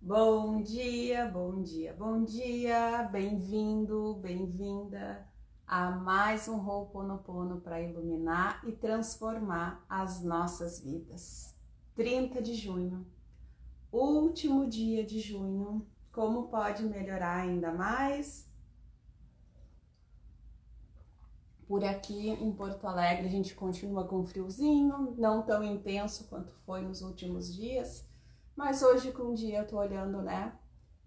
Bom dia, bom dia, bom dia, bem-vindo, bem-vinda a mais um Ho'oponopono para iluminar e transformar as nossas vidas. 30 de junho, último dia de junho, como pode melhorar ainda mais? Por aqui em Porto Alegre a gente continua com friozinho, não tão intenso quanto foi nos últimos dias, mas hoje com o dia eu tô olhando, né?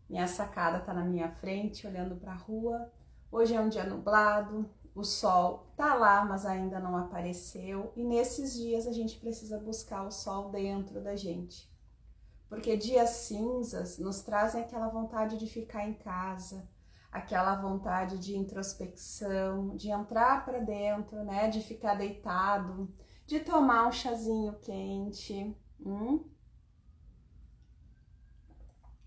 Minha sacada tá na minha frente, olhando para a rua. Hoje é um dia nublado, o sol tá lá, mas ainda não apareceu. E nesses dias a gente precisa buscar o sol dentro da gente. Porque dias cinzas nos trazem aquela vontade de ficar em casa, aquela vontade de introspecção, de entrar para dentro, né? De ficar deitado, de tomar um chazinho quente.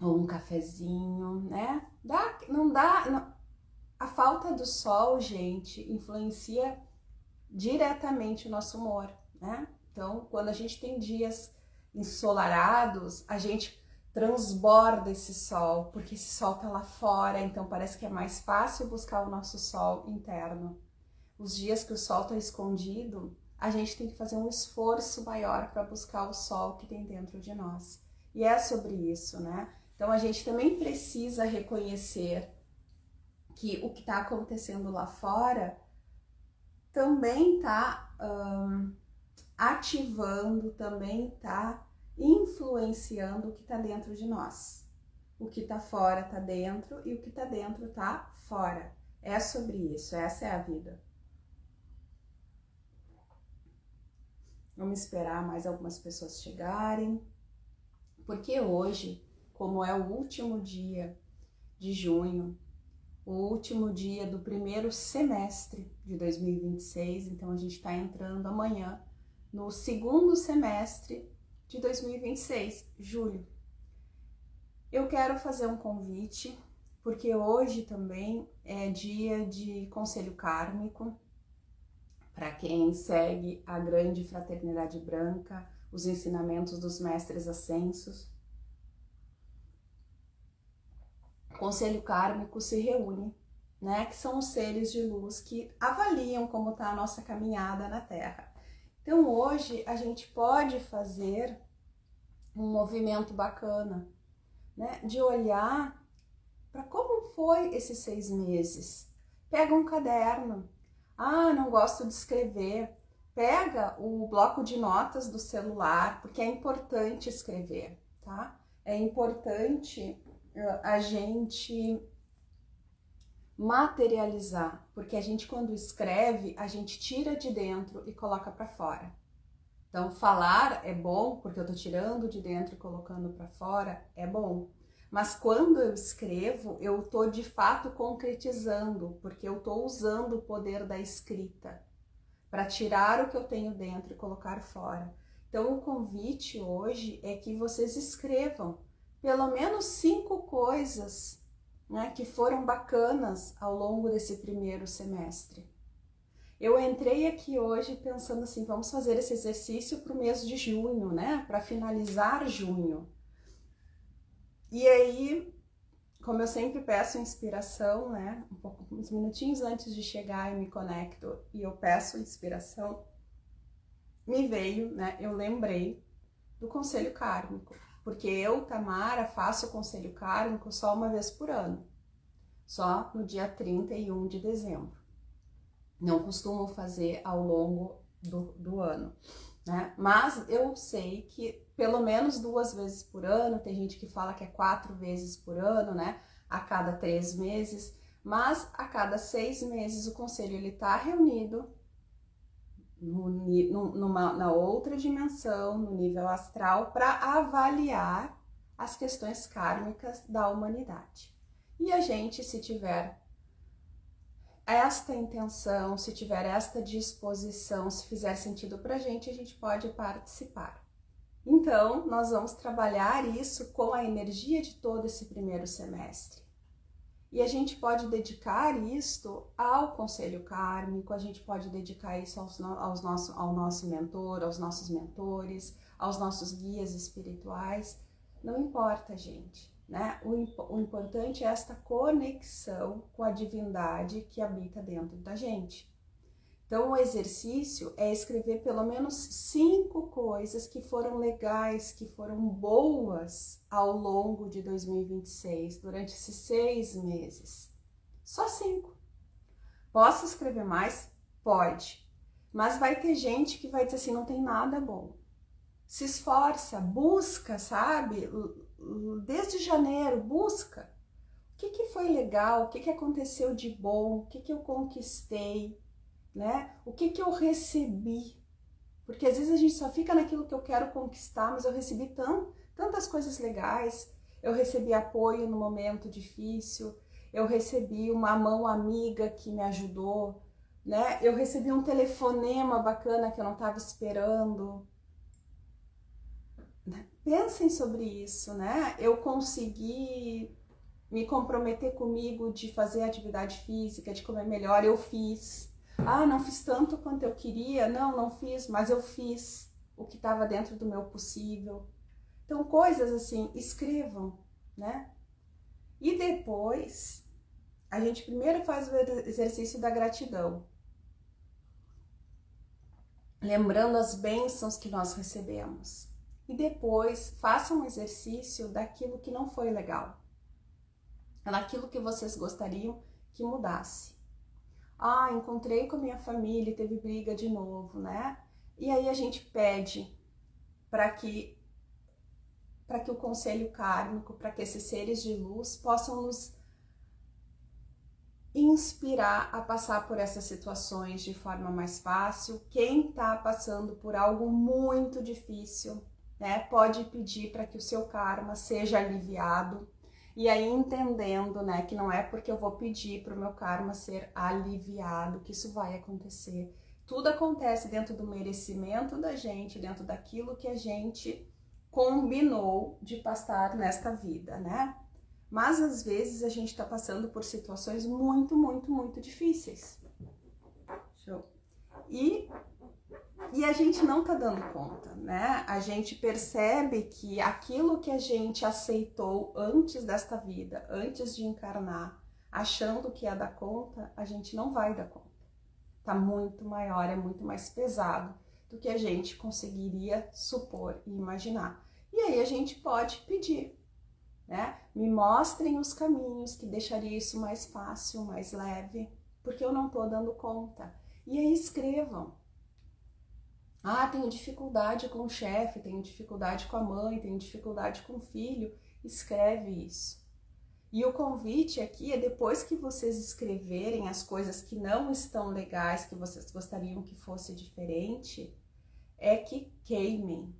Ou um cafezinho, né? Não dá. A falta do sol, gente, influencia diretamente o nosso humor, né? Então, quando a gente tem dias ensolarados, a gente transborda esse sol, porque esse sol tá lá fora, então parece que é mais fácil buscar o nosso sol interno. Os dias que o sol tá escondido, a gente tem que fazer um esforço maior para buscar o sol que tem dentro de nós. E é sobre isso, né? Então a gente também precisa reconhecer que o que está acontecendo lá fora também está ativando, também está influenciando o que está dentro de nós. O que está fora está dentro e o que está dentro está fora. É sobre isso, essa é a vida. Vamos esperar mais algumas pessoas chegarem, porque hoje, como é o último dia de junho, o último dia do primeiro semestre de 2026, então a gente está entrando amanhã no segundo semestre de 2026, julho. Eu quero fazer um convite, porque hoje também é dia de conselho kármico, para quem segue a grande fraternidade branca, os ensinamentos dos mestres ascensos. O conselho kármico se reúne, né? Que são os seres de luz que avaliam como está a nossa caminhada na Terra. Então hoje a gente pode fazer um movimento bacana, né? De olhar para como foi esses 6 meses. Pega um caderno. Ah, não gosto de escrever. Pega o bloco de notas do celular, porque é importante escrever, tá? É importante a gente materializar, porque a gente quando escreve, a gente tira de dentro e coloca para fora. Então falar é bom, porque eu tô tirando de dentro e colocando para fora, é bom. Mas quando eu escrevo, eu tô de fato concretizando, porque eu tô usando o poder da escrita para tirar o que eu tenho dentro e colocar fora. Então o convite hoje é que vocês escrevam pelo menos 5 coisas, né, que foram bacanas ao longo desse primeiro semestre. Eu entrei aqui hoje pensando assim, vamos fazer esse exercício para o mês de junho, né, para finalizar junho. E aí, como eu sempre peço inspiração, né, uns minutinhos antes de chegar eu me conecto e eu peço inspiração, me veio, né, eu lembrei do conselho kármico, porque eu, Tamara, faço o conselho kármico só uma vez por ano, só no dia 31 de dezembro. Não costumo fazer ao longo do ano, né? Mas eu sei que pelo menos 2 vezes por ano, tem gente que fala que é 4 vezes por ano, né? A cada 3 meses, mas a cada 6 meses o conselho ele tá reunido na outra dimensão, no nível astral, para avaliar as questões kármicas da humanidade. E a gente, se tiver esta intenção, se tiver esta disposição, se fizer sentido pra gente, a gente pode participar. Então, nós vamos trabalhar isso com a energia de todo esse primeiro semestre. E a gente pode dedicar isto ao conselho kármico, a gente pode dedicar isso ao nosso mentor, aos nossos mentores, aos nossos guias espirituais. Não importa, gente. né? O importante é esta conexão com a divindade que habita dentro da gente. Então, o exercício é escrever pelo menos 5 coisas que foram legais, que foram boas ao longo de 2026, durante esses 6 meses. Só 5. Posso escrever mais? Pode. Mas vai ter gente que vai dizer assim, não tem nada bom. Se esforça, busca, sabe? Desde janeiro, busca. O que foi legal? O que aconteceu de bom? O que eu conquistei? Né? O que eu recebi? Porque às vezes a gente só fica naquilo que eu quero conquistar, mas eu recebi tantas coisas legais. Eu recebi apoio no momento difícil, eu recebi uma mão amiga que me ajudou, né? Eu recebi um telefonema bacana que eu não estava esperando. Pensem sobre isso, né? Eu consegui me comprometer comigo de fazer atividade física, de comer melhor, eu fiz. Ah, não fiz tanto quanto eu queria, não fiz, mas eu fiz o que estava dentro do meu possível. Então, coisas assim, escrevam, né? E depois, a gente primeiro faz o exercício da gratidão, lembrando as bênçãos que nós recebemos. E depois, façam um exercício daquilo que não foi legal, daquilo que vocês gostariam que mudasse. Ah, encontrei com a minha família e teve briga de novo, né? E aí a gente pede para que o conselho kármico, para que esses seres de luz possam nos inspirar a passar por essas situações de forma mais fácil. Quem está passando por algo muito difícil, né, pode pedir para que o seu karma seja aliviado. E aí entendendo, né, que não é porque eu vou pedir para o meu karma ser aliviado que isso vai acontecer. Tudo acontece dentro do merecimento da gente, dentro daquilo que a gente combinou de passar nesta vida, né? Mas às vezes a gente está passando por situações muito, muito, muito difíceis. Show. E a gente não tá dando conta, né? A gente percebe que aquilo que a gente aceitou antes desta vida, antes de encarnar, achando que ia dar conta, a gente não vai dar conta. Tá muito maior, é muito mais pesado do que a gente conseguiria supor e imaginar. E aí a gente pode pedir, né? Me mostrem os caminhos que deixaria isso mais fácil, mais leve, porque eu não tô dando conta. E aí escrevam. Ah, tenho dificuldade com o chefe, tenho dificuldade com a mãe, tenho dificuldade com o filho. Escreve isso. E o convite aqui é depois que vocês escreverem as coisas que não estão legais, que vocês gostariam que fosse diferente, é que queimem,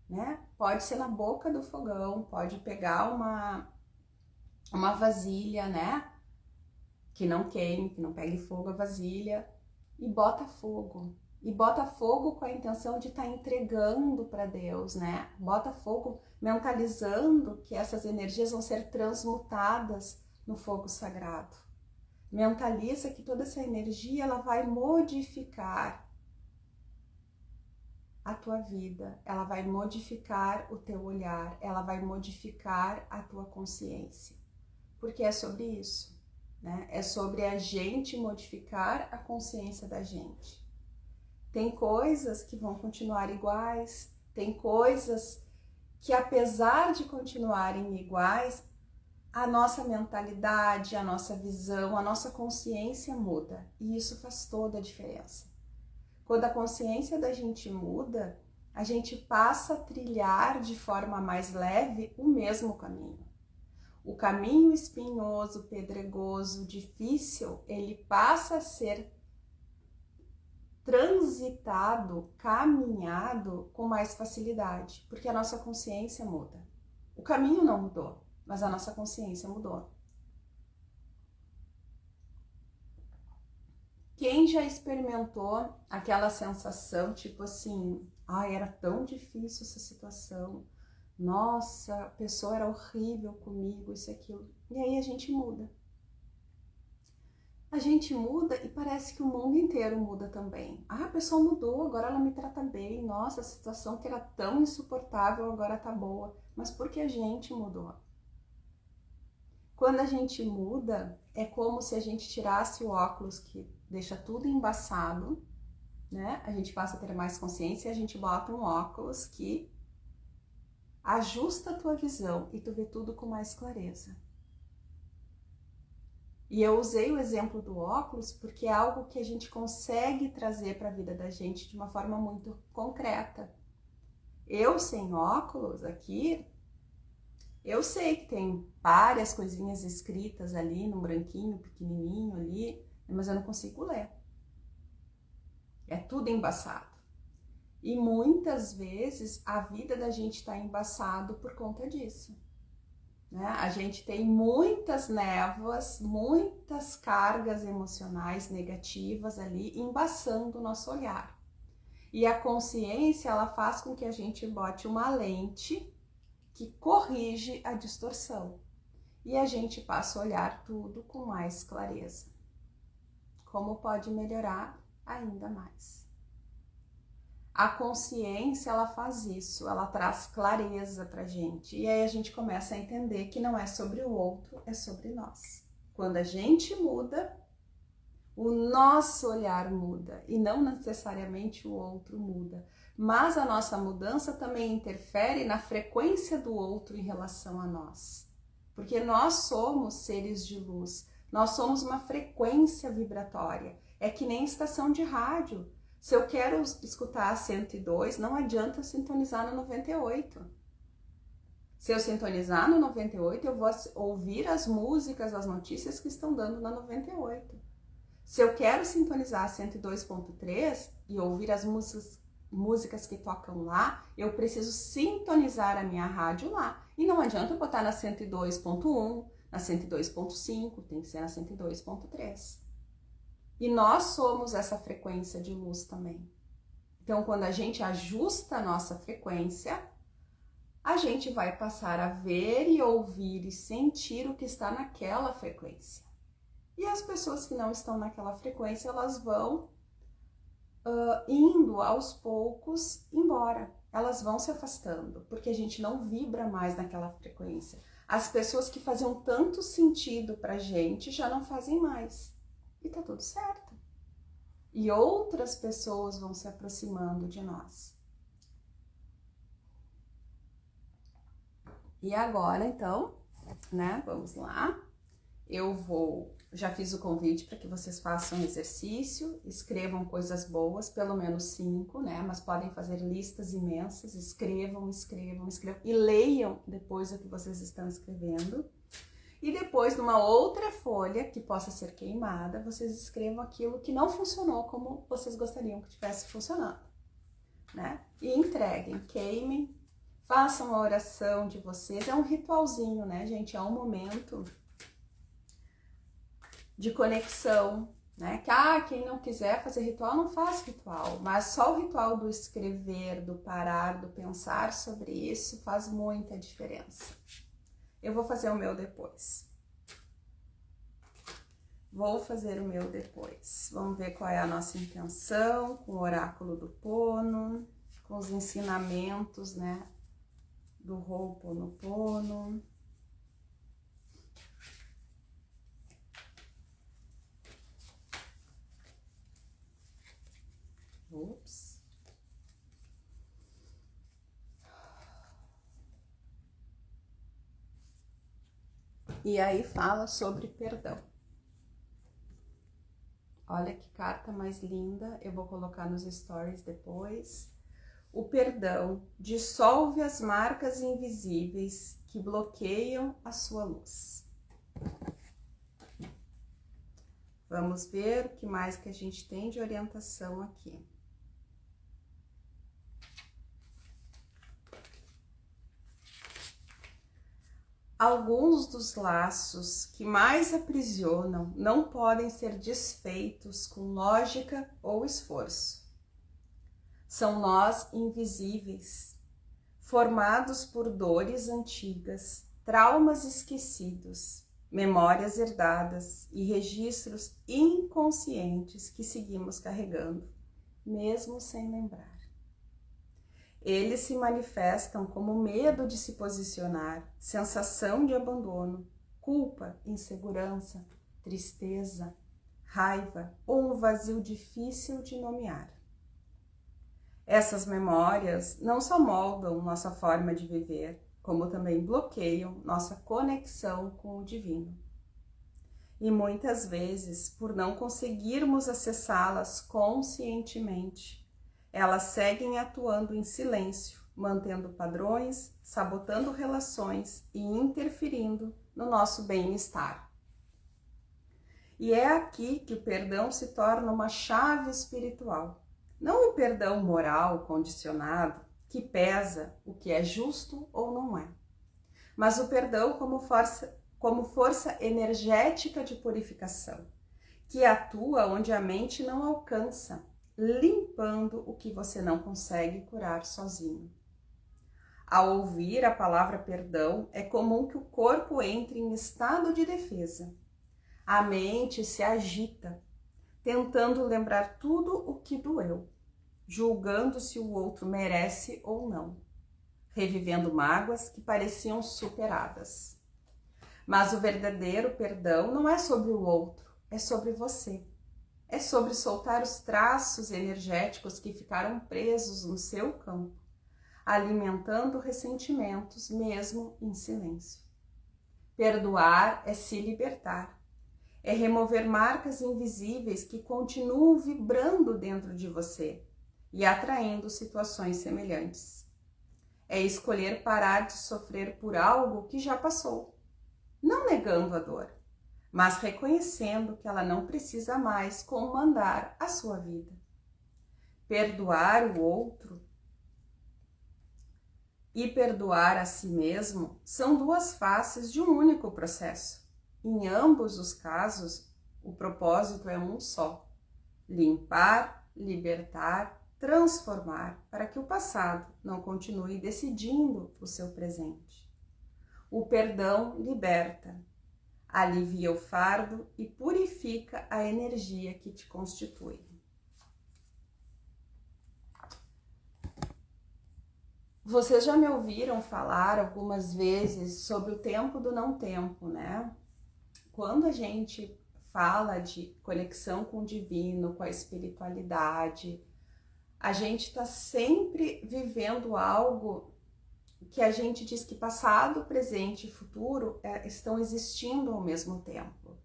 né? Pode ser na boca do fogão, pode pegar uma vasilha, né? Que não queime, que não pegue fogo a vasilha e bota fogo. E bota fogo com a intenção de estar entregando para Deus, né? Bota fogo mentalizando que essas energias vão ser transmutadas no fogo sagrado. Mentaliza que toda essa energia ela vai modificar a tua vida, ela vai modificar o teu olhar, ela vai modificar a tua consciência. Porque é sobre isso, né? É sobre a gente modificar a consciência da gente. Tem coisas que vão continuar iguais, tem coisas que apesar de continuarem iguais, a nossa mentalidade, a nossa visão, a nossa consciência muda. E isso faz toda a diferença. Quando a consciência da gente muda, a gente passa a trilhar de forma mais leve o mesmo caminho. O caminho espinhoso, pedregoso, difícil, ele passa a ser transitado, caminhado com mais facilidade, porque a nossa consciência muda. O caminho não mudou, mas a nossa consciência mudou. Quem já experimentou aquela sensação, tipo assim, ai, era tão difícil essa situação, nossa, a pessoa era horrível comigo, isso e aquilo. E aí a gente muda. A gente muda e parece que o mundo inteiro muda também. Ah, a pessoa mudou, agora ela me trata bem. Nossa, a situação que era tão insuportável agora tá boa. Mas porque a gente mudou. Quando a gente muda, é como se a gente tirasse o óculos que deixa tudo embaçado, né? A gente passa a ter mais consciência e a gente bota um óculos que ajusta a tua visão e tu vê tudo com mais clareza. E eu usei o exemplo do óculos porque é algo que a gente consegue trazer para a vida da gente de uma forma muito concreta. Eu sem óculos aqui, eu sei que tem várias coisinhas escritas ali no branquinho, pequenininho ali, mas eu não consigo ler. É tudo embaçado. E muitas vezes a vida da gente está embaçado por conta disso. Né? A gente tem muitas névoas, muitas cargas emocionais negativas ali embaçando o nosso olhar. E a consciência, ela faz com que a gente bote uma lente que corrige a distorção. E a gente passa a olhar tudo com mais clareza. Como pode melhorar ainda mais? A consciência, ela faz isso, ela traz clareza pra gente. E aí a gente começa a entender que não é sobre o outro, é sobre nós. Quando a gente muda, o nosso olhar muda e não necessariamente o outro muda. Mas a nossa mudança também interfere na frequência do outro em relação a nós. Porque nós somos seres de luz, nós somos uma frequência vibratória. É que nem estação de rádio. Se eu quero escutar a 102, não adianta eu sintonizar no 98. Se eu sintonizar no 98, eu vou ouvir as músicas, as notícias que estão dando na 98. Se eu quero sintonizar a 102.3 e ouvir as músicas que tocam lá, eu preciso sintonizar a minha rádio lá. E não adianta eu botar na 102.1, na 102.5, tem que ser na 102.3. E nós somos essa frequência de luz também. Então, quando a gente ajusta a nossa frequência, a gente vai passar a ver e ouvir e sentir o que está naquela frequência. E as pessoas que não estão naquela frequência, elas vão indo aos poucos embora. Elas vão se afastando, porque a gente não vibra mais naquela frequência. As pessoas que faziam tanto sentido pra gente já não fazem mais. E tá tudo certo. E outras pessoas vão se aproximando de nós. E agora, então, né, vamos lá. Já fiz o convite para que vocês façam um exercício, escrevam coisas boas, pelo menos 5, né? Mas podem fazer listas imensas, escrevam e leiam depois o que vocês estão escrevendo. E depois, numa outra folha que possa ser queimada, vocês escrevam aquilo que não funcionou como vocês gostariam que tivesse funcionando, né? E entreguem, queimem, façam a oração de vocês. É um ritualzinho, né, gente? É um momento de conexão, né? Que quem não quiser fazer ritual, não faz ritual. Mas só o ritual do escrever, do parar, do pensar sobre isso faz muita diferença. Eu vou fazer o meu depois. Vamos ver qual é a nossa intenção com o oráculo do Pono, com os ensinamentos, né, do Ho'oponopono. Ups. E aí fala sobre perdão. Olha que carta mais linda, eu vou colocar nos stories depois. O perdão dissolve as marcas invisíveis que bloqueiam a sua luz. Vamos ver o que mais que a gente tem de orientação aqui. Alguns dos laços que mais aprisionam não podem ser desfeitos com lógica ou esforço. São nós invisíveis, formados por dores antigas, traumas esquecidos, memórias herdadas e registros inconscientes que seguimos carregando, mesmo sem lembrar. Eles se manifestam como medo de se posicionar, sensação de abandono, culpa, insegurança, tristeza, raiva ou um vazio difícil de nomear. Essas memórias não só moldam nossa forma de viver, como também bloqueiam nossa conexão com o divino. E muitas vezes, por não conseguirmos acessá-las conscientemente, elas seguem atuando em silêncio, mantendo padrões, sabotando relações e interferindo no nosso bem-estar. E é aqui que o perdão se torna uma chave espiritual. Não o perdão moral condicionado, que pesa o que é justo ou não é, mas o perdão como força energética de purificação, que atua onde a mente não alcança, limpando o que você não consegue curar sozinho. Ao ouvir a palavra perdão, é comum que o corpo entre em estado de defesa. A mente se agita, tentando lembrar tudo o que doeu, julgando se o outro merece ou não, revivendo mágoas que pareciam superadas. Mas o verdadeiro perdão não é sobre o outro, é sobre você. É sobre soltar os traços energéticos que ficaram presos no seu campo, alimentando ressentimentos mesmo em silêncio. Perdoar é se libertar, é remover marcas invisíveis que continuam vibrando dentro de você e atraindo situações semelhantes. É escolher parar de sofrer por algo que já passou, não negando a dor, mas reconhecendo que ela não precisa mais comandar a sua vida. Perdoar o outro e perdoar a si mesmo são duas faces de um único processo. Em ambos os casos, o propósito é um só: limpar, libertar, transformar para que o passado não continue decidindo o seu presente. O perdão liberta, alivia o fardo e purifica a energia que te constitui. Vocês já me ouviram falar algumas vezes sobre o tempo do não tempo, né? Quando a gente fala de conexão com o divino, com a espiritualidade, a gente está sempre vivendo algo que a gente diz que passado, presente e futuro estão existindo ao mesmo tempo.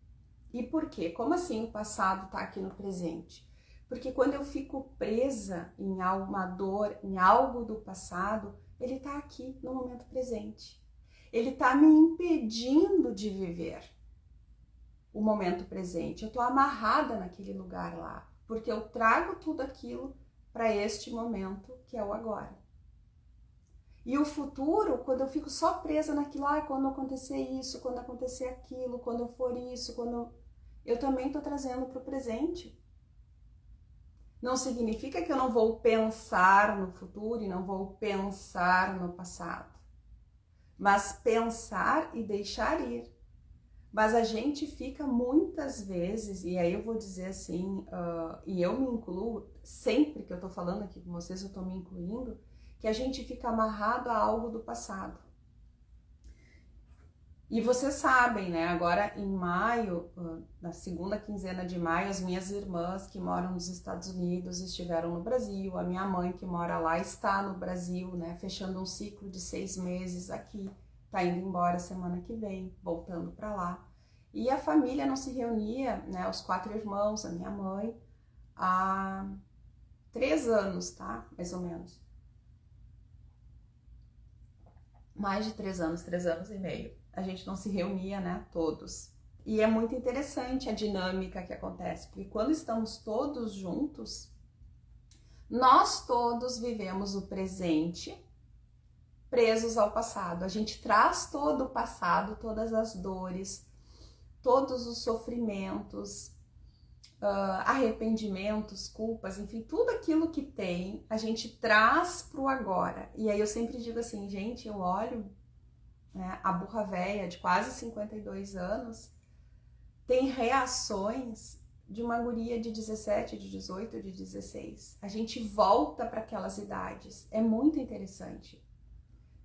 E por quê? Como assim o passado está aqui no presente? Porque quando eu fico presa em uma dor, em algo do passado, ele está aqui no momento presente. Ele está me impedindo de viver o momento presente. Eu estou amarrada naquele lugar lá, porque eu trago tudo aquilo para este momento que é o agora. E o futuro, quando eu fico só presa naquilo, quando acontecer isso, quando acontecer aquilo, quando for isso, eu também estou trazendo para o presente. Não significa que eu não vou pensar no futuro e não vou pensar no passado, mas pensar e deixar ir. Mas a gente fica muitas vezes, e aí eu vou dizer assim, e eu me incluo, sempre que eu tô falando aqui com vocês, eu tô me incluindo, que a gente fica amarrado a algo do passado. E vocês sabem, né, agora em maio, na segunda quinzena de maio, as minhas irmãs que moram nos Estados Unidos estiveram no Brasil, a minha mãe que mora lá está no Brasil, né, fechando um ciclo de 6 meses aqui. Tá indo embora semana que vem, voltando para lá. E a família não se reunia, né, os 4 irmãos, a minha mãe, há 3 anos, tá? Mais ou menos. Mais de 3 anos, 3 anos e meio. A gente não se reunia, né, todos. E é muito interessante a dinâmica que acontece, porque quando estamos todos juntos, nós todos vivemos o presente, presos ao passado. A gente traz todo o passado, todas as dores, todos os sofrimentos, arrependimentos, culpas, enfim, tudo aquilo que tem, a gente traz pro agora. E aí eu sempre digo assim, gente, eu olho, né, a burra véia de quase 52 anos, tem reações de uma guria de 17, de 18, de 16. A gente volta para aquelas idades. É muito interessante.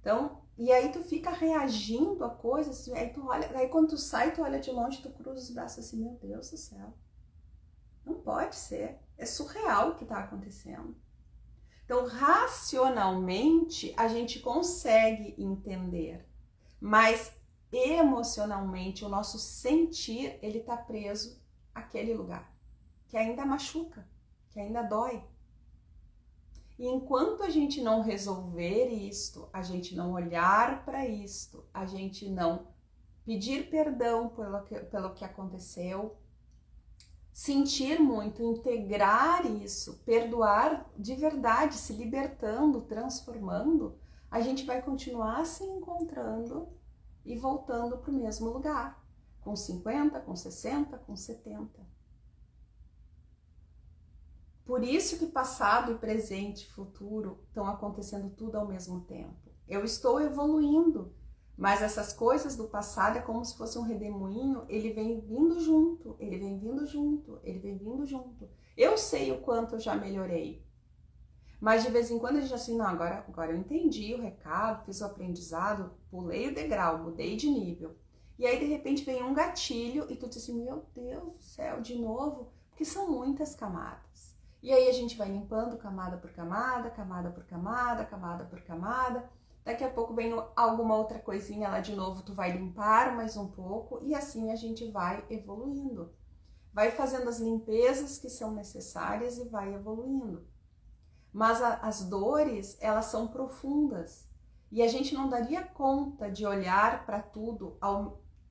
Então, E aí tu fica reagindo a coisas, aí tu olha, aí quando tu sai, tu olha de longe, tu cruza os braços assim, meu Deus do céu. Não pode ser. É surreal o que está acontecendo. Então, racionalmente, a gente consegue entender, mas emocionalmente, o nosso sentir, ele está preso àquele lugar, que ainda machuca, que ainda dói. E enquanto a gente não resolver isto, a gente não olhar para isto, a gente não pedir perdão pelo que aconteceu, sentir muito, integrar isso, perdoar de verdade, se libertando, transformando, a gente vai continuar se encontrando e voltando para o mesmo lugar, com 50, com 60, com 70. Por isso que passado e presente e futuro estão acontecendo tudo ao mesmo tempo. Eu estou evoluindo, mas essas coisas do passado é como se fosse um redemoinho, ele vem vindo junto, ele vem vindo junto, ele vem vindo junto. Eu sei o quanto eu já melhorei, mas de vez em quando a gente assim, não, agora eu entendi o recado, fiz o aprendizado, pulei o degrau, mudei de nível. E aí de repente vem um gatilho e tu diz assim, meu Deus do céu, de novo, porque são muitas camadas. E aí a gente vai limpando camada por camada, camada por camada, camada por camada. Daqui a pouco vem alguma outra coisinha lá de novo, tu vai limpar mais um pouco e assim a gente vai evoluindo. Vai fazendo as limpezas que são necessárias e vai evoluindo. Mas as dores, elas são profundas. E a gente não daria conta de olhar para tudo,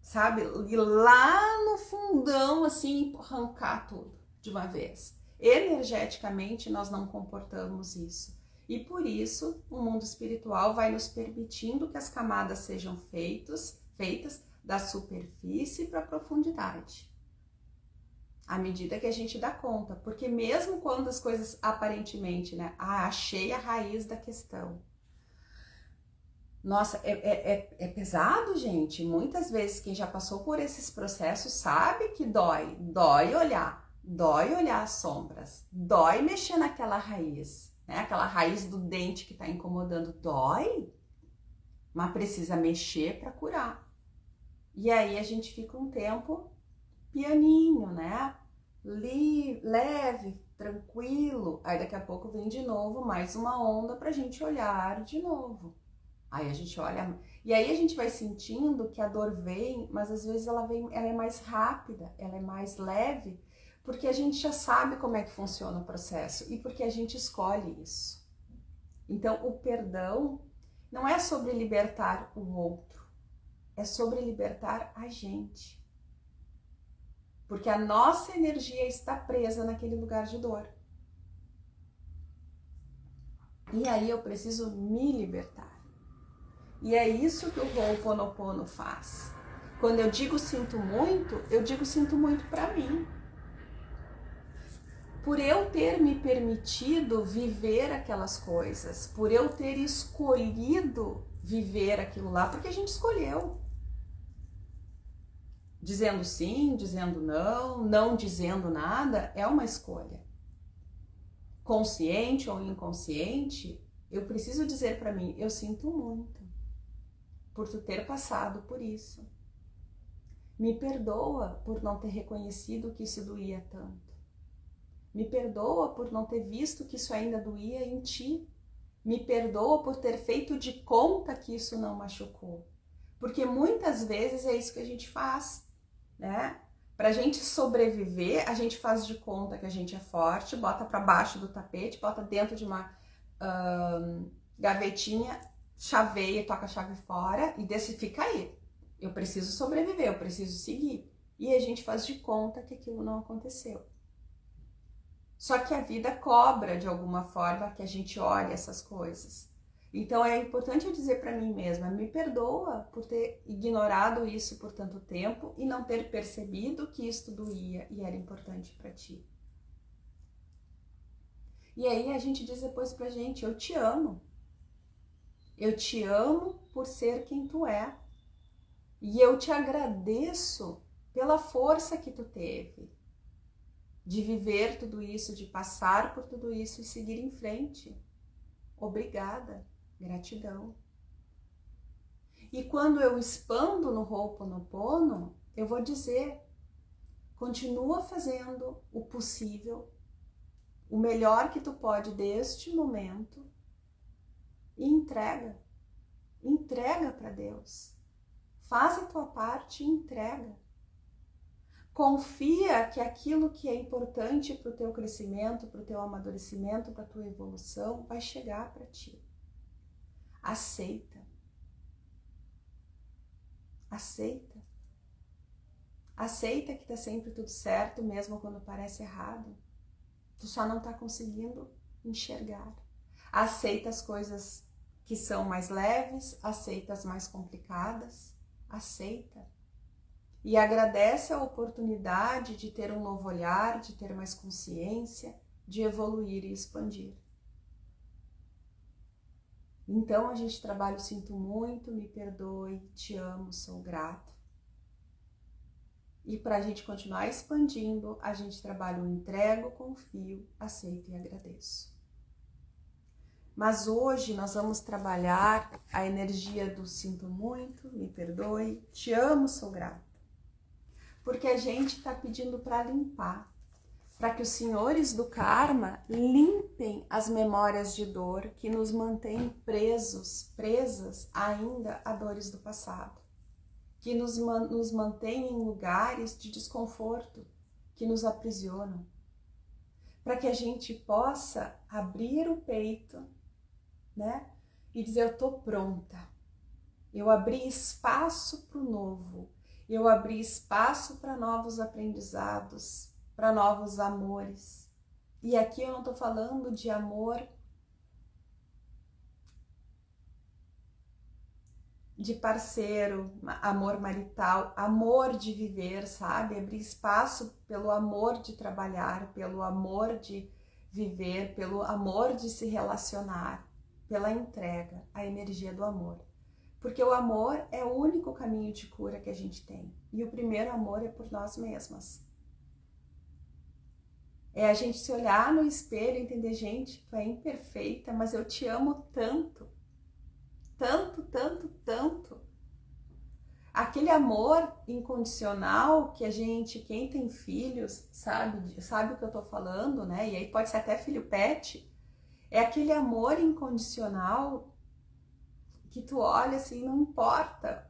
sabe, ir lá no fundão assim, arrancar tudo de uma vez. Energeticamente, nós não comportamos isso. E por isso, o mundo espiritual vai nos permitindo que as camadas sejam feitas da superfície para a profundidade. À medida que a gente dá conta. Porque mesmo quando as coisas aparentemente, né? Achei a raiz da questão. Nossa, é pesado, gente. Muitas vezes quem já passou por esses processos sabe que dói. Dói olhar as sombras, dói mexer naquela raiz, né? Aquela raiz do dente que está incomodando, dói, mas precisa mexer para curar. E aí a gente fica um tempo pianinho, né? Leve, tranquilo. Aí daqui a pouco vem de novo mais uma onda pra gente olhar de novo. Aí a gente olha, e aí a gente vai sentindo que a dor vem, mas às vezes ela é mais rápida, ela é mais leve, porque a gente já sabe como é que funciona o processo e porque a gente escolhe isso. Então, o perdão não é sobre libertar o outro, é sobre libertar a gente. Porque a nossa energia está presa naquele lugar de dor. E aí eu preciso me libertar. E é isso que o Ho'oponopono faz. Quando eu digo sinto muito, eu digo sinto muito para mim. Por eu ter me permitido viver aquelas coisas, por eu ter escolhido viver aquilo lá, porque a gente escolheu. Dizendo sim, dizendo não, não dizendo nada, é uma escolha. Consciente ou inconsciente, eu preciso dizer para mim, eu sinto muito por tu ter passado por isso. Me perdoa por não ter reconhecido que isso doía tanto. Me perdoa por não ter visto que isso ainda doía em ti. Me perdoa por ter feito de conta que isso não machucou. Porque muitas vezes é isso que a gente faz, né? Pra gente sobreviver, a gente faz de conta que a gente é forte, bota pra baixo do tapete, bota dentro de uma gavetinha, chaveia, toca a chave fora e fica aí. Eu preciso sobreviver, eu preciso seguir. E a gente faz de conta que aquilo não aconteceu. Só que a vida cobra de alguma forma que a gente olhe essas coisas. Então é importante eu dizer para mim mesma, me perdoa por ter ignorado isso por tanto tempo e não ter percebido que isso doía e era importante para ti. E aí a gente diz depois pra gente, eu te amo. Eu te amo por ser quem tu é. E eu te agradeço pela força que tu teve de viver tudo isso, de passar por tudo isso e seguir em frente. Obrigada, gratidão. E quando eu expando no Ho'oponopono, eu vou dizer, continua fazendo o possível, o melhor que tu pode deste momento e entrega para Deus. Faz a tua parte e entrega. Confia que aquilo que é importante para o teu crescimento, para o teu amadurecimento, para a tua evolução, vai chegar para ti. Aceita. Aceita. Aceita que está sempre tudo certo, mesmo quando parece errado. Tu só não está conseguindo enxergar. Aceita as coisas que são mais leves, aceita as mais complicadas, aceita. E agradece a oportunidade de ter um novo olhar, de ter mais consciência, de evoluir e expandir. Então a gente trabalha o sinto muito, me perdoe, te amo, sou grato. E para a gente continuar expandindo, a gente trabalha o entrego, confio, aceito e agradeço. Mas hoje nós vamos trabalhar a energia do sinto muito, me perdoe, te amo, sou grato. Porque a gente está pedindo para limpar, para que os senhores do karma limpem as memórias de dor que nos mantêm presas ainda a dores do passado, que nos mantêm em lugares de desconforto, que nos aprisionam, para que a gente possa abrir o peito, né? E dizer, eu estou pronta, eu abri espaço para o novo, eu abri espaço para novos aprendizados, para novos amores. E aqui eu não estou falando de amor de parceiro, amor marital, amor de viver, sabe? Abrir espaço pelo amor de trabalhar, pelo amor de viver, pelo amor de se relacionar, pela entrega, a energia do amor. Porque o amor é o único caminho de cura que a gente tem. E o primeiro amor é por nós mesmas. É a gente se olhar no espelho e entender, gente, tu é imperfeita, mas eu te amo tanto. Tanto, tanto, tanto. Aquele amor incondicional que a gente, quem tem filhos, sabe o que eu tô falando, né? E aí pode ser até filho pet. É aquele amor incondicional que tu olha assim, não importa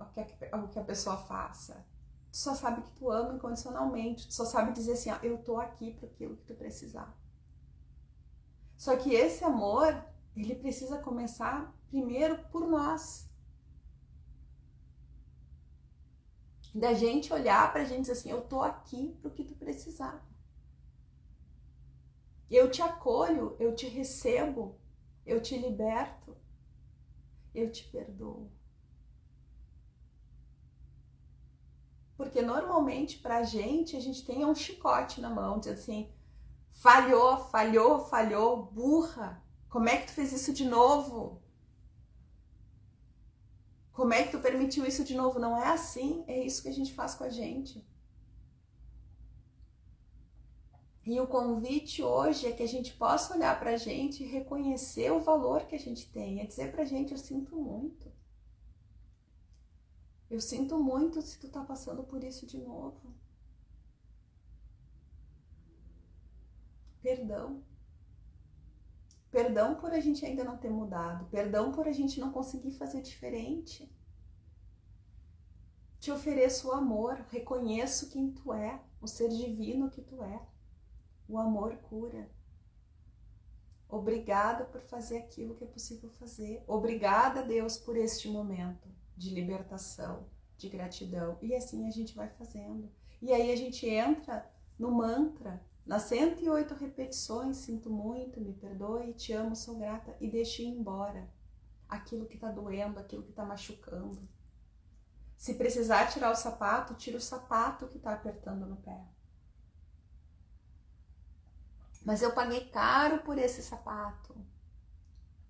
o que a pessoa faça. Tu só sabe que tu ama incondicionalmente. Tu só sabe dizer assim, ó, eu tô aqui para aquilo que tu precisar. Só que esse amor, ele precisa começar primeiro por nós. Da gente olhar pra gente e dizer assim, eu tô aqui pro que tu precisar. Eu te acolho, eu te recebo, eu te liberto, eu te perdoo. Porque normalmente pra gente, a gente tem um chicote na mão, diz assim, falhou, falhou, falhou, burra, como é que tu fez isso de novo? Como é que tu permitiu isso de novo? Não é assim, é isso que a gente faz com a gente. E o convite hoje é que a gente possa olhar pra gente e reconhecer o valor que a gente tem, é dizer pra gente, eu sinto muito. Eu sinto muito se tu tá passando por isso de novo. Perdão. Perdão por a gente ainda não ter mudado. Perdão por a gente não conseguir fazer diferente. Te ofereço o amor. Reconheço quem tu é. O ser divino que tu é. O amor cura. Obrigada por fazer aquilo que é possível fazer. Obrigada, Deus, por este momento de libertação, de gratidão. E assim a gente vai fazendo. E aí a gente entra no mantra, nas 108 repetições, sinto muito, me perdoe, te amo, sou grata, e deixe ir embora aquilo que tá doendo, aquilo que tá machucando. Se precisar tirar o sapato, tira o sapato que tá apertando no pé. Mas eu paguei caro por esse sapato.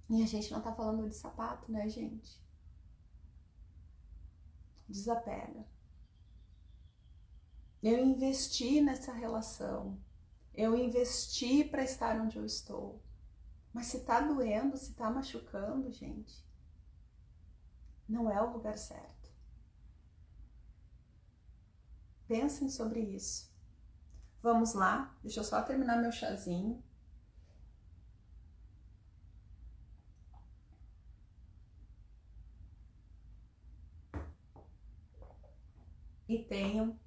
E a gente não tá falando de sapato, né, gente? Desapega. Eu investi nessa relação. Eu investi para estar onde eu estou. Mas se tá doendo, se tá machucando, gente, não é o lugar certo. Pensem sobre isso. Vamos lá, deixa eu só terminar meu chazinho. E tenho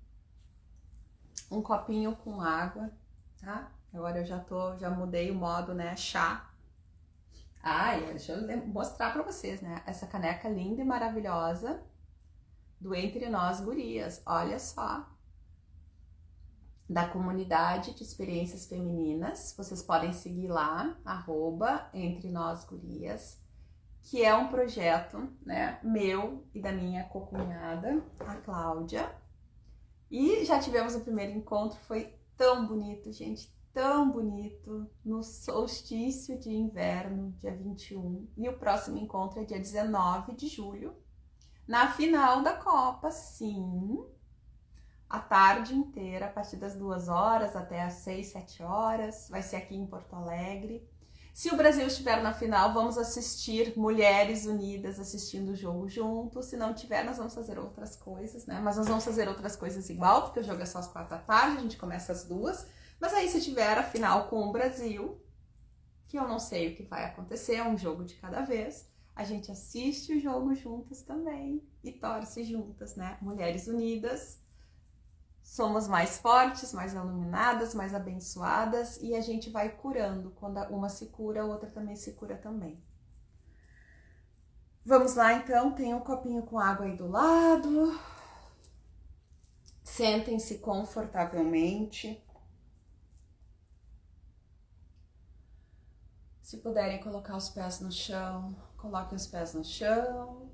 um copinho com água, tá? Agora eu já mudei o modo, né, chá. Deixa eu mostrar pra vocês, né, essa caneca linda e maravilhosa do Entre Nós Gurias, olha só. Da comunidade de experiências femininas, vocês podem seguir lá, @Entre Nós Gurias, que é um projeto, né, meu e da minha cocunhada, a Cláudia. E já tivemos o primeiro encontro, foi tão bonito, gente, tão bonito, no solstício de inverno, dia 21. E o próximo encontro é dia 19 de julho, na final da Copa, sim, a tarde inteira, a partir das 2 horas até as 6, 7 horas, vai ser aqui em Porto Alegre. Se o Brasil estiver na final, vamos assistir mulheres unidas assistindo o jogo juntos. Se não tiver, nós vamos fazer outras coisas, né? Mas nós vamos fazer outras coisas igual, porque o jogo é só às 4 da tarde, a gente começa às 2. Mas aí se tiver a final com o Brasil, que eu não sei o que vai acontecer, é um jogo de cada vez, a gente assiste o jogo juntas também e torce juntas, né? Mulheres unidas. Somos mais fortes, mais iluminadas, mais abençoadas e a gente vai curando. Quando uma se cura, a outra também se cura também. Vamos lá então, tem um copinho com água aí do lado. Sentem-se confortavelmente. Se puderem colocar os pés no chão, coloquem os pés no chão.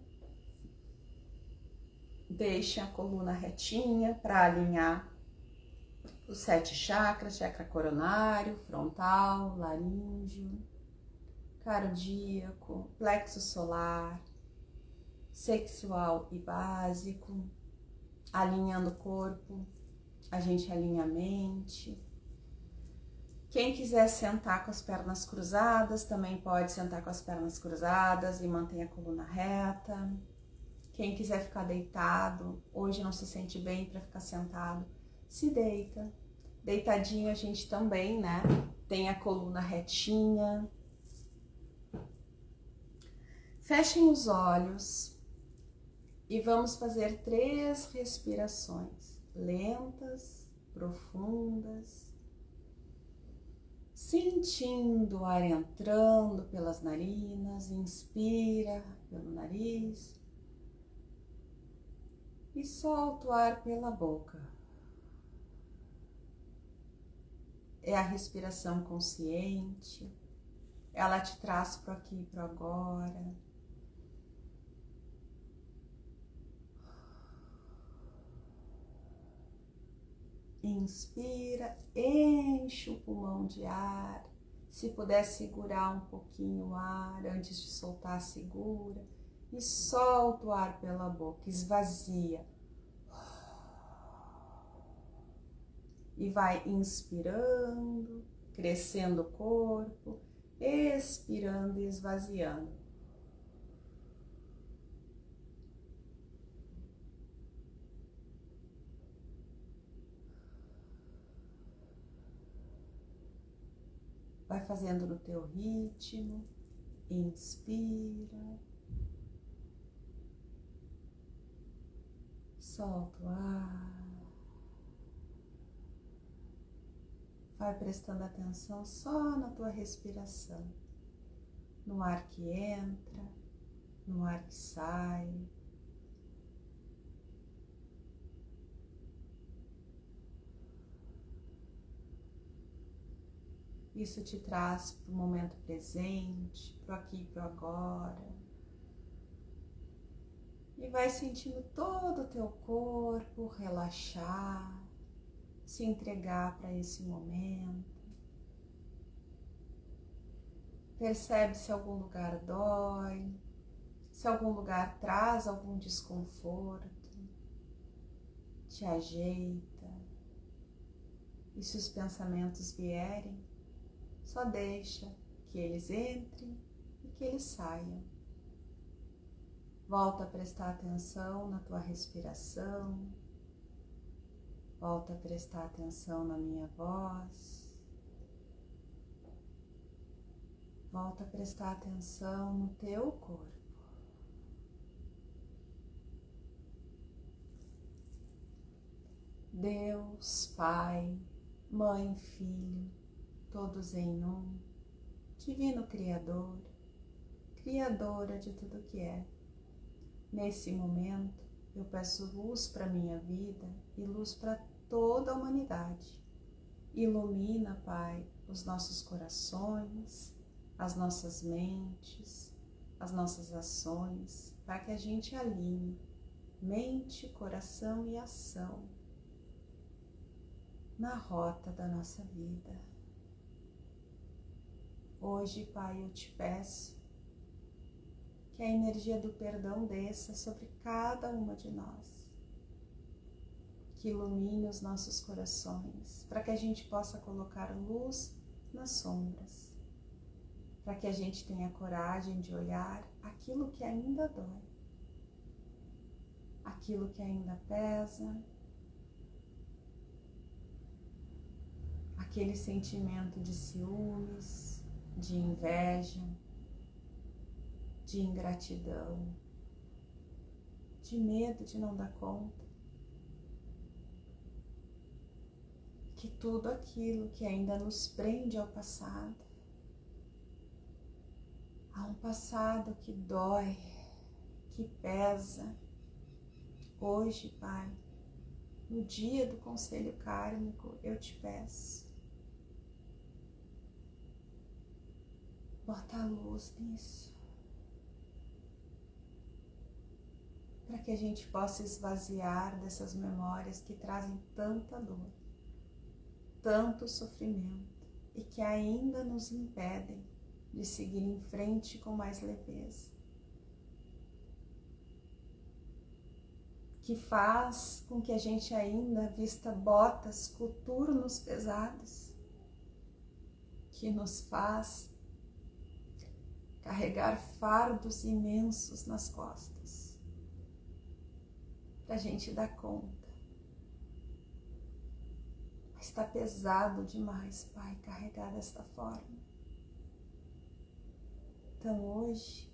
Deixem a coluna retinha para alinhar os 7 chakras, chakra coronário, frontal, laríngeo, cardíaco, plexo solar, sexual e básico, alinhando o corpo, a gente alinha a mente. Quem quiser sentar com as pernas cruzadas, também pode sentar com as pernas cruzadas e manter a coluna reta. Quem quiser ficar deitado, hoje não se sente bem para ficar sentado, se deita. Deitadinho a gente também, né? Tem a coluna retinha. Fechem os olhos e vamos fazer 3 respirações lentas, profundas, sentindo o ar entrando pelas narinas. Inspira pelo nariz e solta o ar pela boca. É a respiração consciente, ela te traz pro aqui e pro agora. Inspira, enche o pulmão de ar. Se puder segurar um pouquinho o ar antes de soltar, segura. E solta o ar pela boca, esvazia. E vai inspirando, crescendo o corpo, expirando e esvaziando. Vai fazendo no teu ritmo, inspira, solta o ar. Vai prestando atenção só na tua respiração, no ar que entra, no ar que sai. Isso te traz para o momento presente, para o aqui e para o agora. E vai sentindo todo o teu corpo relaxar, se entregar para esse momento. Percebe se algum lugar dói, se algum lugar traz algum desconforto. Te ajeita. E se os pensamentos vierem, só deixa que eles entrem e que eles saiam. Volta a prestar atenção na tua respiração. Volta a prestar atenção na minha voz. Volta a prestar atenção no teu corpo. Deus, Pai, Mãe, Filho, todos em um, Divino Criador, Criadora de tudo que é. Nesse momento, eu peço luz para a minha vida e luz para toda a humanidade. Ilumina, Pai, os nossos corações, as nossas mentes, as nossas ações, para que a gente alinhe mente, coração e ação na rota da nossa vida. Hoje, Pai, eu te peço que a energia do perdão desça sobre cada uma de nós, que ilumine os nossos corações, para que a gente possa colocar luz nas sombras, para que a gente tenha coragem de olhar aquilo que ainda dói, aquilo que ainda pesa, aquele sentimento de ciúmes, de inveja, de ingratidão, de medo de não dar conta, que tudo aquilo que ainda nos prende ao passado, a um passado que dói, que pesa, hoje, Pai, no dia do conselho kármico, eu te peço, bota a luz nisso, para que a gente possa esvaziar dessas memórias que trazem tanta dor, tanto sofrimento e que ainda nos impedem de seguir em frente com mais leveza, que faz com que a gente ainda vista botas, coturnos pesados, que nos faz carregar fardos imensos nas costas, para a gente dar conta. Mas está pesado demais, Pai, carregar desta forma. Então hoje,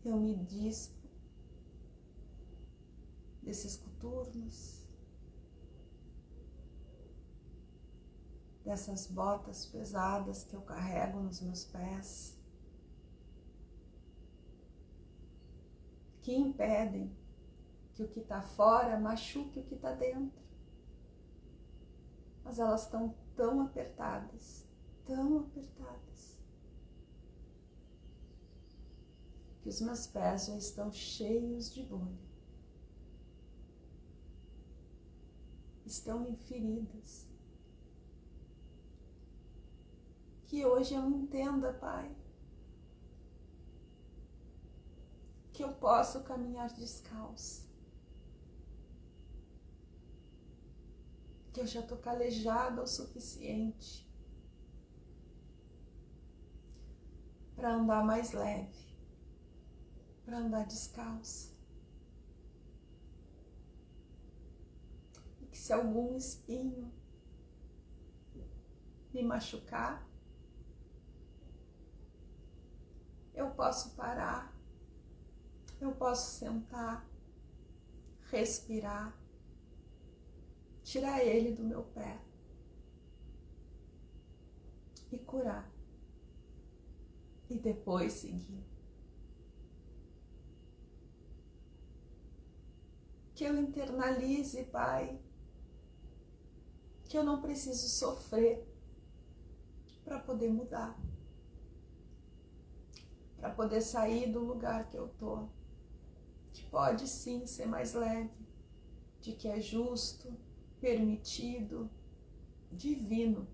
eu me dispo desses coturnos, dessas botas pesadas que eu carrego nos meus pés, que impedem que o que está fora machuque o que está dentro. Mas elas estão tão apertadas, que os meus pés já estão cheios de bolha. Estão em feridas. Que hoje eu entenda, Pai, que eu posso caminhar descalço, que eu já estou calejada o suficiente para andar mais leve, para andar descalço. E que se algum espinho me machucar, eu posso parar, eu posso sentar, respirar, tirar ele do meu pé e curar, e depois seguir. Que eu internalize, Pai, que eu não preciso sofrer para poder mudar, para poder sair do lugar que eu tô, que pode sim ser mais leve, de que é justo, permitido, divino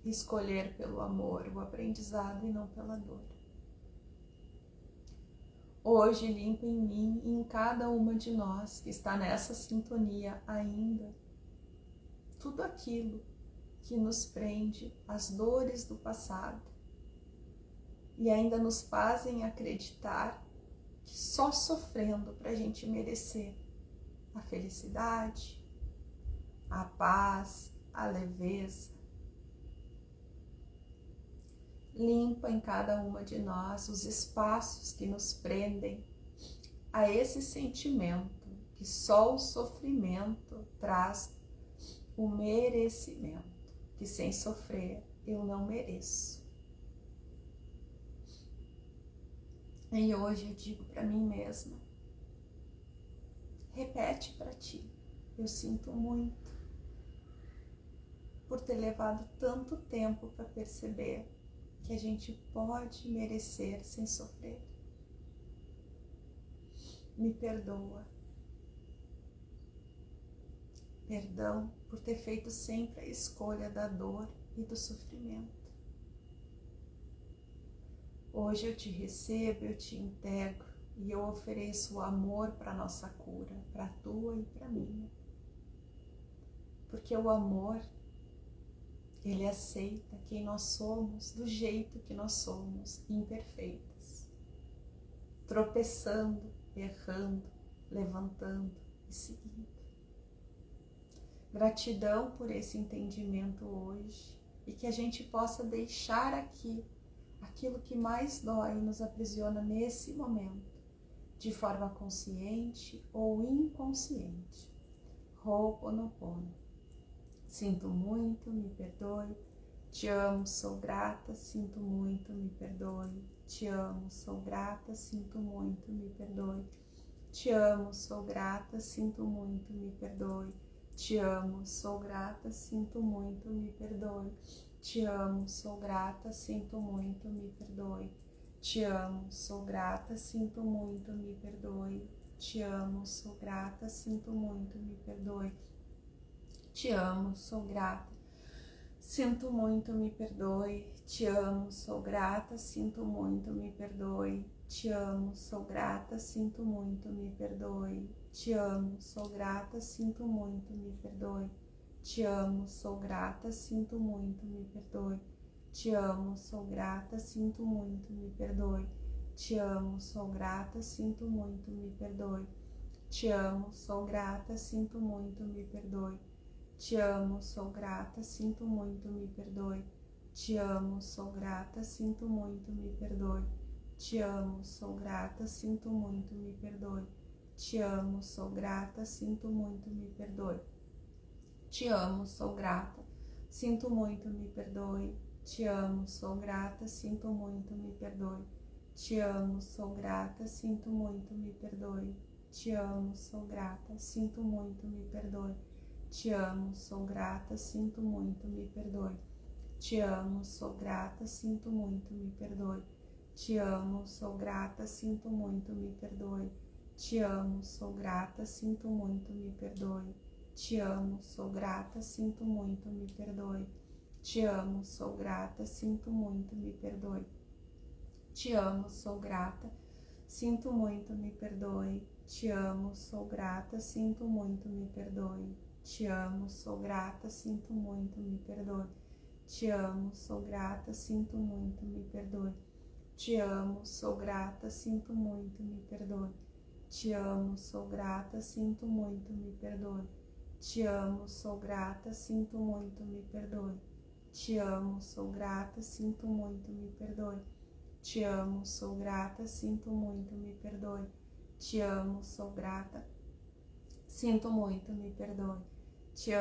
escolher pelo amor o aprendizado e não pela dor. Hoje limpa em mim e em cada uma de nós que está nessa sintonia ainda tudo aquilo que nos prende às dores do passado e ainda nos fazem acreditar que só sofrendo para a gente merecer a felicidade, a paz, a leveza. Limpa em cada uma de nós os espaços que nos prendem a esse sentimento que só o sofrimento traz o merecimento, que sem sofrer eu não mereço. E hoje eu digo para mim mesma, repete para ti, eu sinto muito por ter levado tanto tempo para perceber que a gente pode merecer sem sofrer. Me perdoa. Perdão por ter feito sempre a escolha da dor e do sofrimento. Hoje eu te recebo, eu te integro e eu ofereço o amor para a nossa cura, para a tua e para a minha. Porque o amor, ele aceita quem nós somos do jeito que nós somos, imperfeitas, tropeçando, errando, levantando e seguindo. Gratidão por esse entendimento hoje e que a gente possa deixar aqui aquilo que mais dói e nos aprisiona nesse momento, de forma consciente ou inconsciente. Ho'oponopono. Sinto muito, me perdoe. Te amo, sou grata, sinto muito, me perdoe. Te amo, sou grata, sinto muito, me perdoe. Te amo, sou grata, sinto muito, me perdoe. Te amo, sou grata, sinto muito, me perdoe. Te amo, sou grata, sinto muito, me perdoe. Te amo, sou grata, sinto muito, me perdoe. Te amo, sou grata, sinto muito, me perdoe. Te amo, sou grata, sinto muito, me perdoe. Te amo, sou grata, sinto muito, me perdoe. Te amo, sou grata, sinto muito, me perdoe. Te amo, sou grata, sinto muito, me perdoe. Te amo, sou grata, sinto muito, me perdoe. Te amo, sou grata, sinto muito, me perdoe. Te amo, sou grata, sinto muito, me perdoe. Te amo, sou grata, sinto muito, me perdoe. Te amo, sou grata, sinto muito, me perdoe. Te amo, sou grata, sinto muito, me perdoe. Te amo, sou grata, sinto muito, me perdoe. Te amo, sou grata, sinto muito, me perdoe. Te amo, sou grata, sinto muito, me perdoe. Te amo, sou grata, sinto muito, me perdoe. Te amo, sou grata, sinto muito, me perdoe. Te amo, sou grata, sinto muito, me perdoe. Te amo, sou grata, sinto muito, me perdoe. Te amo, sou grata, sinto muito, me perdoe. Te amo, sou grata, sinto muito, me perdoe. Te amo, sou grata, sinto muito, me perdoe. Te amo, sou grata, sinto muito, me perdoe. Te amo, sou grata, sinto muito, me perdoe. Te amo, sou grata, sinto muito, me perdoe. Te amo, sou grata, sinto muito, me perdoe. Te amo, sou grata, sinto muito, me perdoe. Te amo, sou grata, sinto muito, me perdoe. Te amo, sou grata, sinto muito, me perdoe. Te amo, sou grata, sinto muito, me perdoe. Te amo, sou grata, sinto muito, me perdoe. Te amo, sou grata, sinto muito, me perdoe. Te amo, sou grata, sinto muito, me perdoe. Te amo, sou grata, sinto muito, me perdoe. Te amo,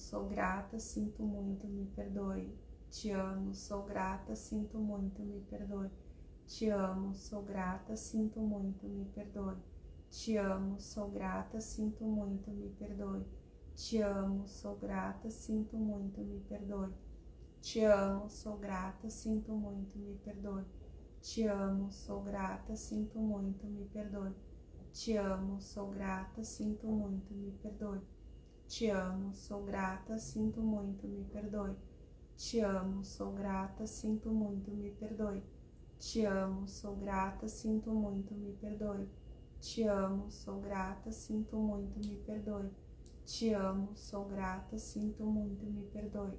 sou grata, sinto muito, me perdoe. Te amo, sou grata, sinto muito, me perdoe. Te amo, sou grata, sinto muito, me perdoe. Te amo, sou grata, sinto muito, me perdoe. Te amo, sou grata, sinto muito, me perdoe. Te amo, sou grata, sinto muito, me perdoe. Te amo, sou grata, sinto muito, me perdoe. Te amo, sou grata, sinto muito, me perdoe. Te amo, sou grata, sinto muito, me perdoe. Te amo, sou grata, sinto muito, me perdoe. Te amo, sou grata, sinto muito, me perdoe. Te amo, sou grata, sinto muito, me perdoe. Te amo, sou grata, sinto muito, me perdoe.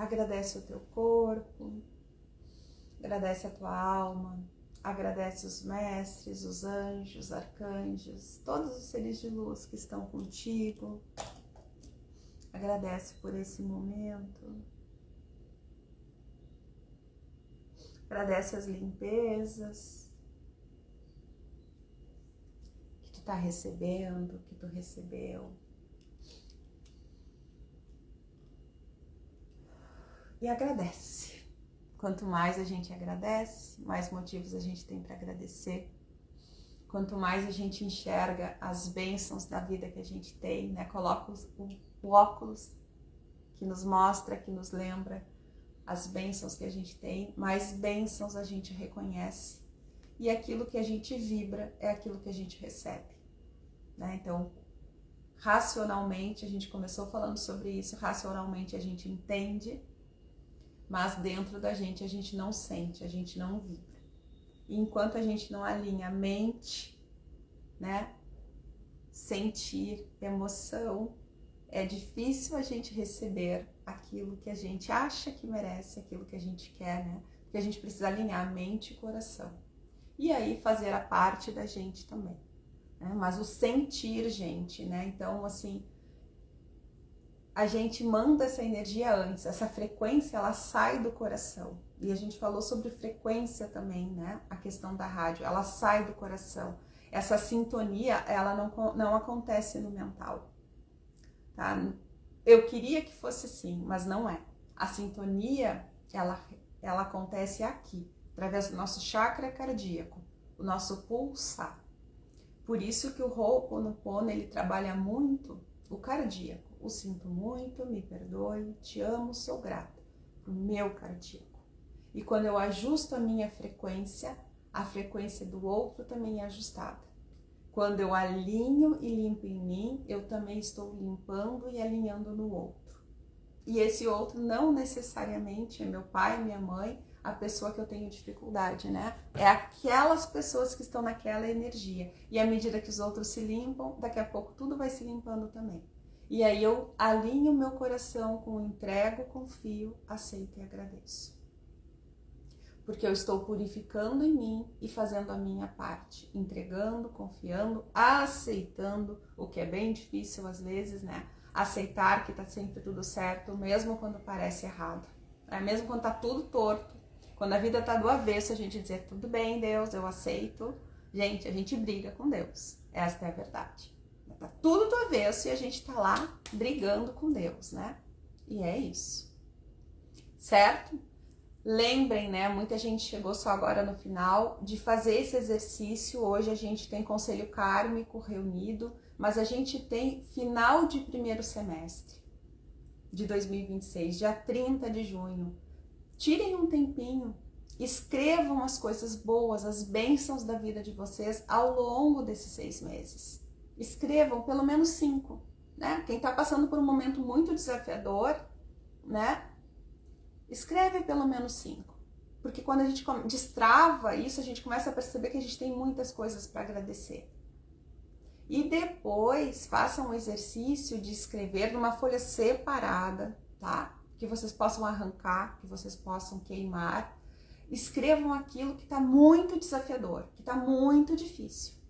Agradece o teu corpo, agradece a tua alma, agradece os mestres, os anjos, arcanjos, todos os seres de luz que estão contigo. Agradece por esse momento. Agradece as limpezas que tu tá recebendo, que tu recebeu. E agradece. Quanto mais a gente agradece, mais motivos a gente tem para agradecer. Quanto mais a gente enxerga as bênçãos da vida que a gente tem, né? Coloca o óculos que nos mostra, que nos lembra as bênçãos que a gente tem, mais bênçãos a gente reconhece. E aquilo que a gente vibra é aquilo que a gente recebe, né? Então, racionalmente, a gente começou falando sobre isso, racionalmente a gente entende, mas dentro da gente a gente não sente, a gente não vibra. E enquanto a gente não alinha a mente, né, sentir emoção, é difícil a gente receber aquilo que a gente acha que merece, aquilo que a gente quer, né? Porque a gente precisa alinhar a mente e o coração. E aí fazer a parte da gente também, né? Mas o sentir, gente, né? Então, assim, a gente manda essa energia antes, essa frequência, ela sai do coração. E a gente falou sobre frequência também, né? A questão da rádio, ela sai do coração. Essa sintonia, ela não acontece no mental, tá? Eu queria que fosse assim, mas não é. A sintonia, ela acontece aqui, através do nosso chakra cardíaco, o nosso pulsar. Por isso que o Ho'oponopono, ele trabalha muito o cardíaco. O sinto muito, me perdoe, te amo, sou grata. O meu cardíaco. E quando eu ajusto a minha frequência, a frequência do outro também é ajustada. Quando eu alinho e limpo em mim, eu também estou limpando e alinhando no outro. E esse outro não necessariamente é meu pai, minha mãe, a pessoa que eu tenho dificuldade, né? É aquelas pessoas que estão naquela energia. E à medida que os outros se limpam, daqui a pouco tudo vai se limpando também. E aí eu alinho meu coração com entrego, confio, aceito e agradeço. Porque eu estou purificando em mim e fazendo a minha parte, entregando, confiando, aceitando, o que é bem difícil às vezes, né? Aceitar que tá sempre tudo certo, mesmo quando parece errado, né? Mesmo quando tá tudo torto, quando a vida tá do avesso, a gente dizer, tudo bem, Deus, eu aceito. Gente, a gente briga com Deus, esta é a verdade. Tá tudo do avesso e a gente tá lá brigando com Deus, né? E é isso, certo? Lembrem, né, muita gente chegou só agora no final, de fazer esse exercício. Hoje a gente tem conselho kármico reunido, mas a gente tem final de primeiro semestre de 2026, dia 30 de junho. Tirem um tempinho, escrevam as coisas boas, as bênçãos da vida de vocês ao longo desses 6 meses. Escrevam pelo menos 5, né? Quem tá passando por um momento muito desafiador, né? Escreve pelo menos 5, porque quando a gente destrava isso, a gente começa a perceber que a gente tem muitas coisas para agradecer. E depois façam um exercício de escrever numa folha separada, tá? Que vocês possam arrancar, que vocês possam queimar. Escrevam aquilo que está muito desafiador, que está muito difícil.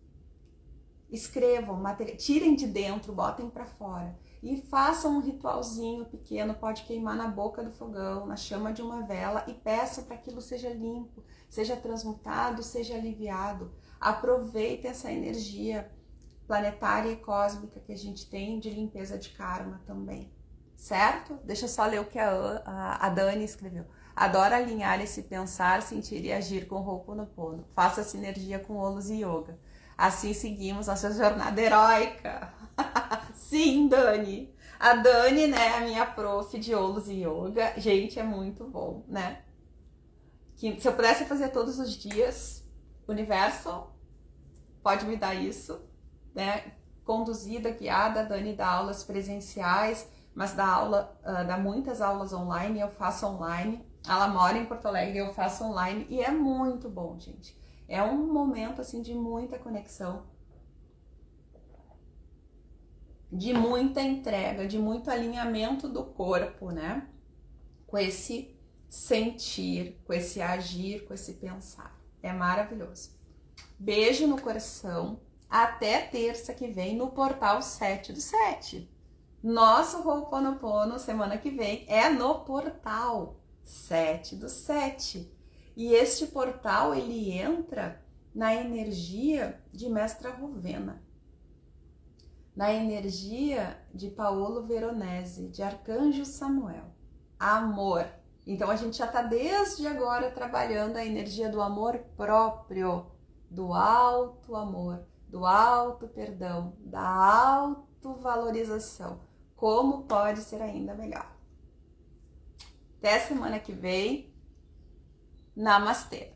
Escrevam, tirem de dentro, botem para fora. E façam um ritualzinho pequeno, pode queimar na boca do fogão, na chama de uma vela, e peçam para que aquilo seja limpo, seja transmutado, seja aliviado. Aproveitem essa energia planetária e cósmica que a gente tem de limpeza de karma também, certo? Deixa eu só ler o que a Dani escreveu. Adoro alinhar esse pensar, sentir e agir com Ho'oponopono. Faça sinergia com Olus e Yoga. Assim seguimos nossa jornada heróica. Sim, Dani. A Dani, né, a minha prof de Olus e Yoga. Gente, é muito bom, né? Que se eu pudesse fazer todos os dias, universo, pode me dar isso, né? Conduzida, guiada, a Dani dá aulas presenciais, mas dá muitas aulas online, eu faço online. Ela mora em Porto Alegre, eu faço online e é muito bom, gente. É um momento assim de muita conexão, de muita entrega, de muito alinhamento do corpo, né? com esse sentir, com esse agir, com esse pensar. É maravilhoso. Beijo no coração. Até terça que vem no Portal 7/7. Nosso Ho'oponopono semana que vem é no Portal 7/7. E este portal, ele entra na energia de Mestra Rovena, na energia de Paolo Veronese, de Arcanjo Samuel. Amor. Então a gente já está desde agora trabalhando a energia do amor próprio, do alto amor, do alto perdão, da autovalorização. Como pode ser ainda melhor. Até semana que vem. Namastê.